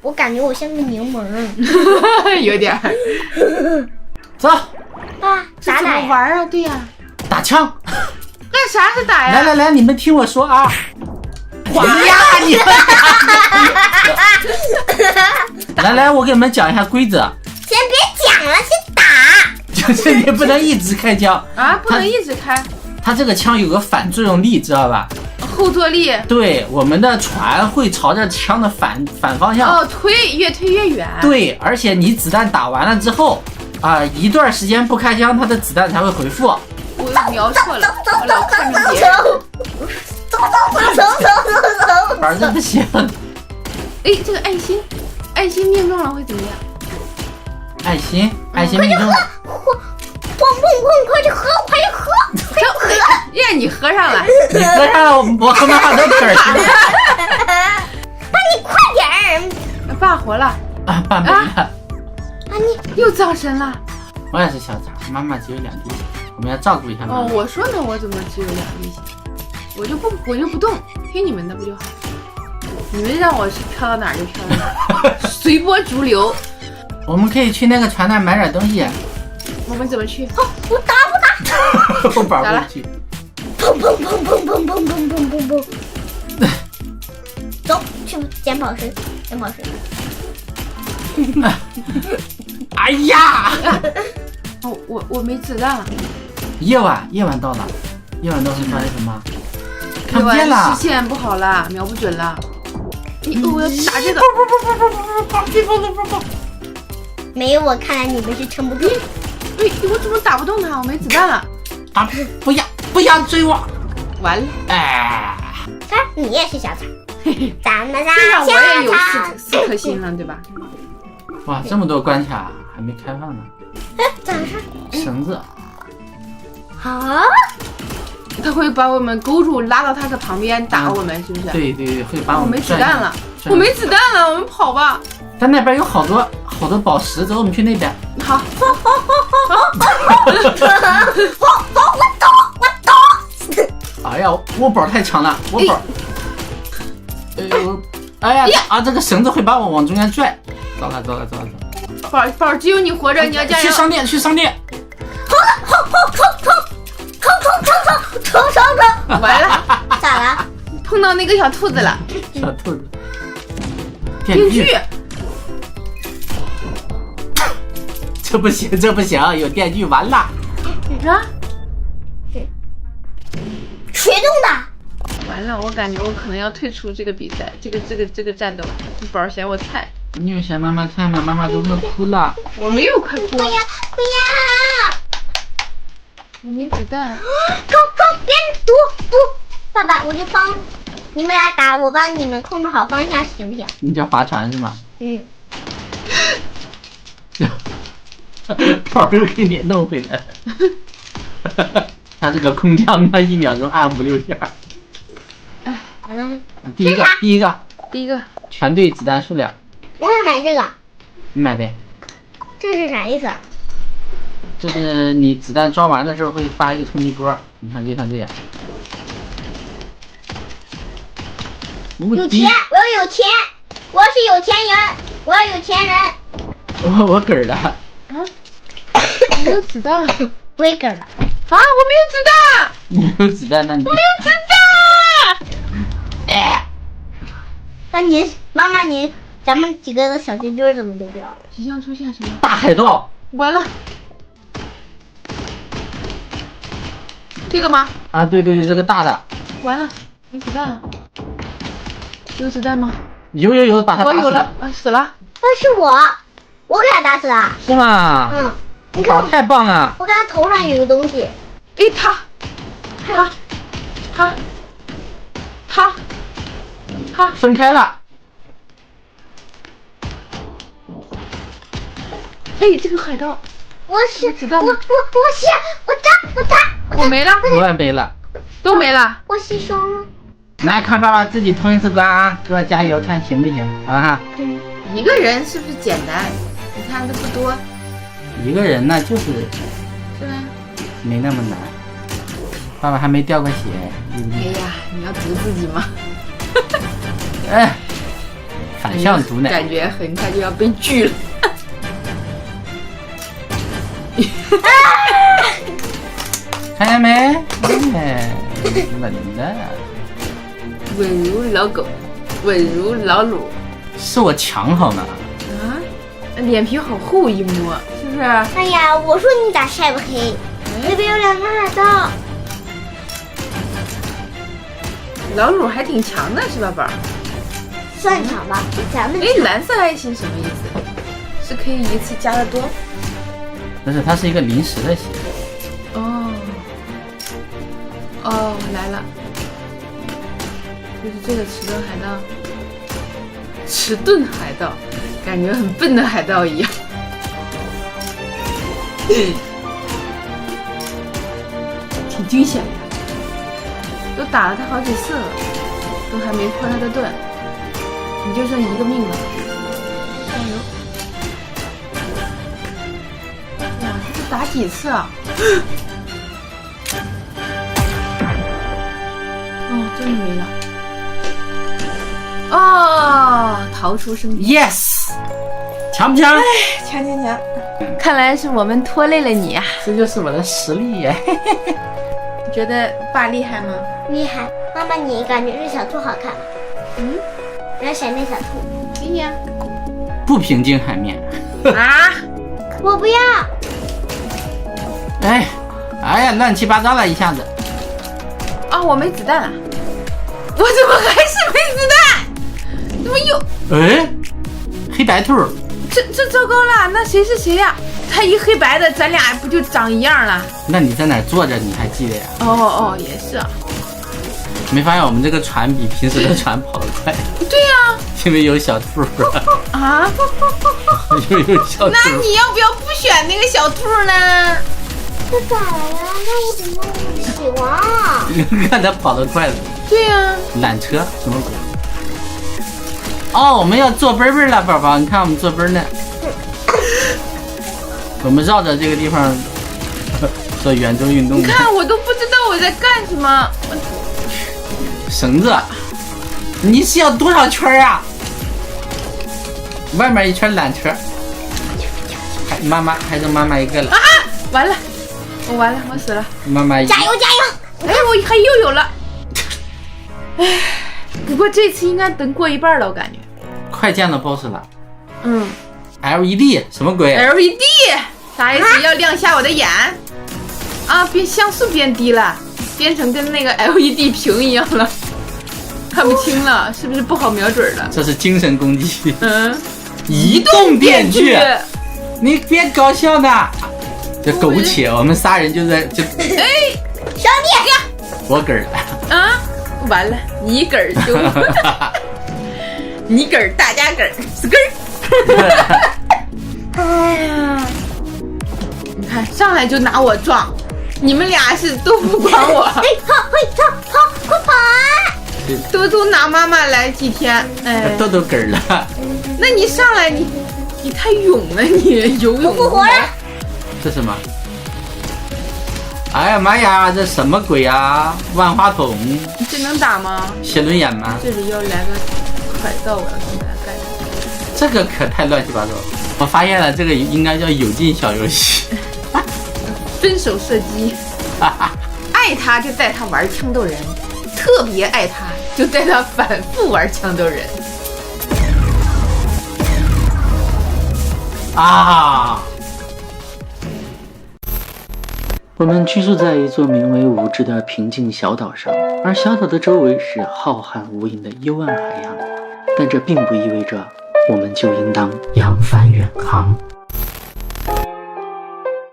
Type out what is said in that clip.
我感觉我像个柠檬。有点。走。啊，咋打呀？玩啊？对呀。打枪。干啥是打呀？来，你们听我说啊。滑呀，你们。来，我给你们讲一下规则。先别讲了，先打。就是你不能一直开枪啊，不能一直开。它这个枪有个反作用力，知道吧？后坐力。对，我们的船会朝着枪的反方向。哦，越推越远。对，而且你子弹打完了之后，一段时间不开枪，它的子弹才会回复。我瞄错了，我老看着别人。走。玩的不行。哎，这个爱心命中了会怎么样？爱心命中。快去喝！耶，你喝上了。你喝上了，我和妈妈都可儿行。爸，你快点儿！爸活了。啊，爸没了。你又葬身了。我也是小崽，妈妈只有2滴血，我们要照顾一下妈妈。哦，我说呢，我怎么只有2滴血？我就不动，听你们的不就好？你们让我是飘到哪儿就飘到哪儿，随波逐流。我们可以去那个船那儿买点东西。我们怎么去？我打。我玩不去。砰！走，去捡宝石。哎呀！哦，我没子弹了。夜晚到了，夜晚到是发生什么？看不见了，视线不好了，瞄不准了。我要打这个。没有我，看来你们是撑不住。我怎么打不动他？我没子弹了。不要追我！完了。哎，你也是小崽。咱们这样我也有4颗星了，对吧？哇，这么多关卡还没开放呢。咋回事？绳子。啊？他会把我们勾住，拉到他的旁边打我们，是不是？对，会把我们。没子弹了，我没子弹了，我们跑吧。但那边有好多宝石，走，我们去那边。好。我懂。哎呀，我宝太强了，我宝。哎呀，这个绳子会把我往中间拽。糟了。宝，只有你活着，你要加油。去商店。冲！完了。咋了？碰到那个小兔子了。小兔子。电锯。这不行，有电锯完了。啊？谁动的？完了，我感觉我可能要退出这个比赛，这个战斗。宝嫌我菜。你有嫌妈妈菜吗？妈妈都快哭了。我没有快哭。不要！我没子弹。冲！别躲！不，爸爸，我就帮你们俩打，我帮你们控制好方向，行不行？你叫划船是吗？宝又给你弄回来。他这个空降，他1秒钟按5、6下。第一个。全队子弹数量。我想买这个。你买呗。这是啥意思？这是你子弹装完的时候会发一个冲击波，你看就像这样。有钱，我要有钱，我是有钱人，我要有钱人。我嗝了。没有子弹。我也嗝了。啊，我没有子弹。你没有子弹，那你我没有子弹。那妈妈咱们几个的小军队怎么都掉了？即将出现什么？大海盗。完了。这个吗？啊，对，这个大的。完了，没子弹了。有子弹吗？有，把他打死了。我有了，死了。那是我给他打死了。是吗？你看，太棒了！我看他头上有一个东西。他分开了。这个海盗。我是子弹吗？我打。我没了。我也没了。都没了。我牺牲了。来，看爸爸自己通一次关啊，给我加油，看行不行？好不好？一个人是不是简单？你看这不多。一个人呢，就是吧？没那么难。爸爸还没掉过血。哎呀，你要毒自己吗？反向毒奶，感觉很快就要被拒了。看见没？哎，稳的，稳如老狗，稳如老鲁。是我强好吗？啊，脸皮好厚一摸，是不是？哎呀，我说你咋晒不黑？那边有2个海盗。老鲁还挺强的，是吧，宝儿？算强吧，咱们哎，蓝色爱心什么意思？是可以一次加的多？不是，它是一个临时的鞋。哦，哦，来了，就是这个迟钝海盗，迟钝海盗，感觉很笨的海盗一样。挺惊险的，都打了他好几次了，都还没破他的盾，你就剩1个命了，加油！呀，这是打几次啊？哦，终于没了。哦，逃出生命。 Yes， 强不强？强强强！看来是我们拖累了你呀、这就是我的实力耶。你觉得爸厉害吗？厉害。妈妈，你感觉这小兔好看吗？嗯，我要闪电小兔。给你啊。不平静海面。啊！我不要。哎呀，乱七八糟了，一下子。啊，我没子弹了。我怎么还是没子弹？怎么又？哎，黑白兔。这糟糕了，那谁是谁呀？他一黑白的，咱俩不就长一样了？那你在哪儿坐着？你还记得呀？哦，也是啊。没发现我们这个船比平时的船跑得快？对呀、因为有小兔。啊。因为有小兔。那你要不要不选那个小兔呢？这咋了呀？那我怎么不喜欢啊？你看它跑得快了。对呀、缆车什么鬼？哦，我们要坐奔奔了，宝宝，你看我们坐奔呢。我们绕着这个地方做圆周运动。你看我都不知道我在干什么。绳子，你是要多少圈啊？外面一圈缆车，还妈妈还剩妈妈一个了。啊！完了，我完了，我死了。妈妈一加油加油！哎，我还又有了。哎，不过这次应该等过一半了，我感觉。快见到 BOSS 了。嗯 LED 什么鬼 ，LED 啥意思？要亮瞎我的眼？啊，变像素变低了，变成跟那个 LED 屏一样了，看不清了，是不是不好瞄准了？这是精神攻击。嗯，移动电锯，你别搞笑呢。这苟且，我们仨人就哎，兄弟呀！活梗了。啊，完了，你梗儿就，你梗儿大家梗儿，死梗儿。哎呀，你看上来就拿我撞，你们俩是都不管我，哎，跑，快跑啊！都拿妈妈来几天，哎，豆豆梗了。那你上来你太勇了，你游泳复活了。这什么？哎呀妈呀，这什么鬼呀？万花筒，这能打吗？写轮眼吗？这里要来个海盗，我要先把它干掉。这个可太乱七八糟了。我发现了，这个应该叫有劲小游戏。分手射击，爱他就带他玩枪斗人，特别爱他就带他反复玩枪斗人。啊！我们居住在一座名为无知的平静小岛上，而小岛的周围是浩瀚无垠的幽暗海洋。但这并不意味着我们就应当扬帆远航。